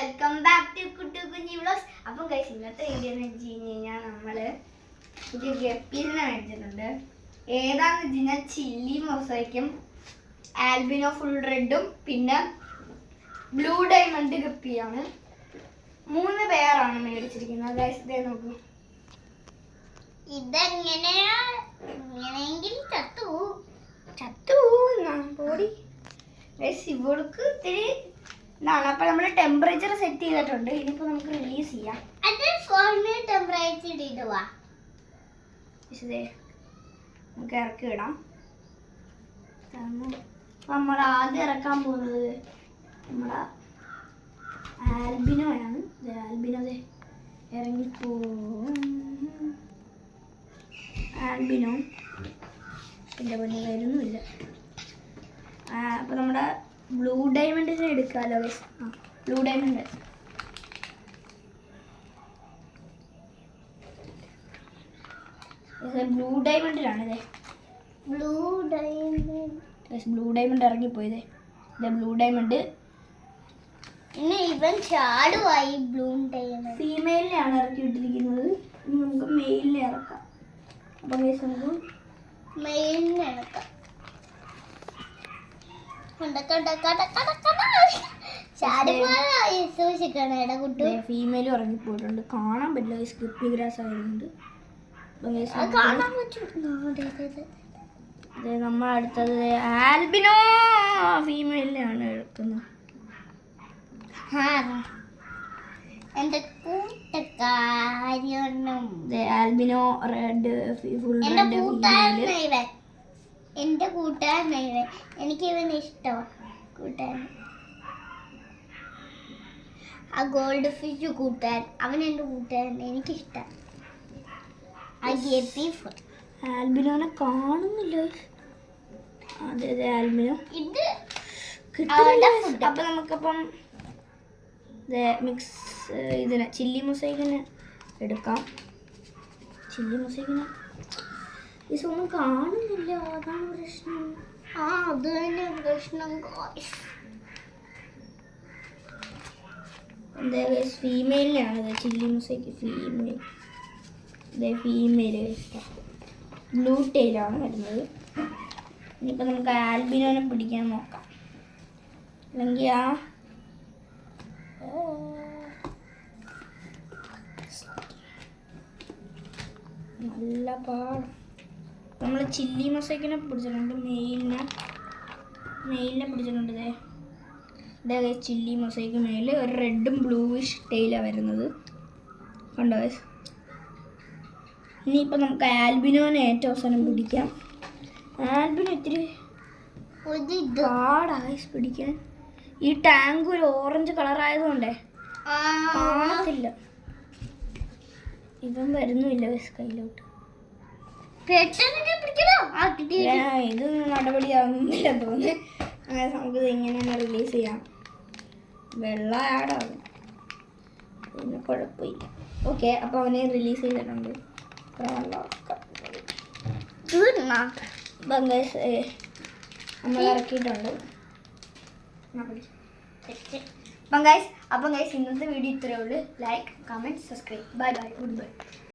Welcome back to Kuttu കുഞ്ഞി vlogs. അപ്പം guys, ഇന്നത്തെ വീഡിയോ എന്ന് വെച്ച് കഴിഞ്ഞാൽ നമ്മള് പുതിയ ഗപ്പീസിനെ മേടിച്ചിട്ടുണ്ട്. ഏതാന്ന് വെച്ച് കഴിഞ്ഞാൽ ചില്ലി മൊസൈക്കും ആൽബിനോ ഫുൾ റെഡും പിന്നെ ബ്ലൂ ഡയമണ്ട് ഗപ്പിയാണ്. 3 പേരാണ് മേടിച്ചിരിക്കുന്നത്. ഗൈസ് ഇതേ നോക്കൂ. ഇതെങ്ങനെയെങ്കിൽ ചത്തു പോടി ഗൈസ്. ഇവൾക്ക് ഇത്തിരി ഇതാണ്. അപ്പൊ നമ്മള് ടെമ്പറേച്ചർ സെറ്റ് ചെയ്തിട്ടുണ്ട്. ഇനിയിപ്പോ നമുക്ക് റിലീസ് ചെയ്യാം. ടെമ്പറേച്ചർ ഇടുവാ നമുക്ക് ഇറക്കി വിടാം. നമ്മൾ ആദ്യം ഇറക്കാൻ പോകുന്നത് നമ്മുടെ ആൽബിനോയാണ്. ആൽബിനോ ഇറങ്ങിപ്പോവും. ആൽബിനോ എൻ്റെ പണി വരുന്നില്ല. അപ്പൊ നമ്മുടെ ബ്ലൂ ഡയമണ്ടിനെ എടുക്കാമല്ലോ. ബ്ലൂ ഡയമണ്ട് ബ്ലൂ ഡയമണ്ടിലാണ്. ബ്ലൂ ഡയമണ്ട് ഇറങ്ങിപ്പോയതേ. ബ്ലൂ ഡയമണ്ട് പിന്നെ ഇവൻ ചാടുവായി. ബ്ലൂ ഡയമണ്ട് ഫീമെയിലിനെയാണ് ഇറക്കി വിട്ടിരിക്കുന്നത്. ഇനി നമുക്ക് മെയിലിനെ ഇറക്കാം. അപ്പം നമുക്ക് മെയിലിനെ ഇറക്കാം. ഫീമെയിലും ഇറങ്ങിപ്പോയിട്ടുണ്ട്. കാണാൻ പറ്റില്ല. സ്കിപ്പി ഗ്രാസ് ആയതുകൊണ്ട് നമ്മൾ അടുത്തത് ആൽബിനോ ഫീമെയിലാണ് എടുക്കുന്നത്. എന്റെ കൂട്ടുകാരനും ആൽബിനോ റെഡ് ഫുൾ എന്റെ കൂട്ടുകാരനായി. എനിക്ക് ഇവന് ഇഷ്ടമാണ് കൂട്ടുകാരൻ. ആ ഗോൾഡ് ഫിഷ് കൂട്ടുകാരൻ, അവൻ എൻ്റെ കൂട്ടുകാരൻ. എനിക്കിഷ്ടം. ആൽബിനോനെ കാണുന്നില്ല. അതെ ആൽബിനോ ഇത് അപ്പൊ നമുക്കപ്പം മിക്സ് ഇതിന് ചില്ലി മൊസൈക്കിന് എടുക്കാം. ചില്ലി മൊസൈക്കിന് ഇതൊന്നും കാണുന്നില്ല. അതാണ് പ്രശ്നം. അത് തന്നെ പ്രശ്നം. എന്താ ഫീമെയിലിനാണ് ചില്ലി മൊസൈക്ക്. ഫീമെയിൽ ബ്ലൂ ടെയിലാണ് വരുന്നത്. ഇനിയിപ്പോൾ നമുക്ക് ആൽബിനോനെ പിടിക്കാൻ നോക്കാം. അല്ലെങ്കിൽ നല്ല പാടാണ്. നമ്മൾ ചില്ലി മൊസൈക്കിനെ പിടിച്ചിട്ടുണ്ട്. മെയിലിനെ പിടിച്ചിട്ടുണ്ട്. ഇതേ ചില്ലി മൊസൈക്ക് മെയിൽ ഒരു റെഡും ബ്ലൂയിഷ് ടെയിലാണ് വരുന്നത്. കണ്ടോ? ഇനിയിപ്പോൾ നമുക്ക് ആൽബിനോനെ ഏറ്റവും അവസാനം പിടിക്കാം. ആൽബിനോ ഇത്തിരി പാടായി പിടിക്കാൻ. ഈ ടാങ്ക് ഒരു ഓറഞ്ച് കളറായതുകൊണ്ടേ കാണത്തില്ല. ഇവൻ വരുന്നുമില്ല കയ്യിലോട്ട്. ഇത് നടപടിയാവുന്നില്ല തോന്നുന്നു. അങ്ങനെ നമുക്ക് ഇങ്ങനെ റിലീസ് ചെയ്യാം. വെള്ള ആടാകും, പിന്നെ കുഴപ്പമില്ല. ഓക്കെ, അപ്പോൾ അവനെ റിലീസ് ചെയ്തിട്ടുണ്ട്. നമ്മൾ ഇറക്കിയിട്ടുണ്ട്. അപ്പം ഗൈസ് ഇന്നത്തെ വീഡിയോ ഇത്രയേ ഉള്ളൂ. Like, comment, subscribe. Bye bye, good bye.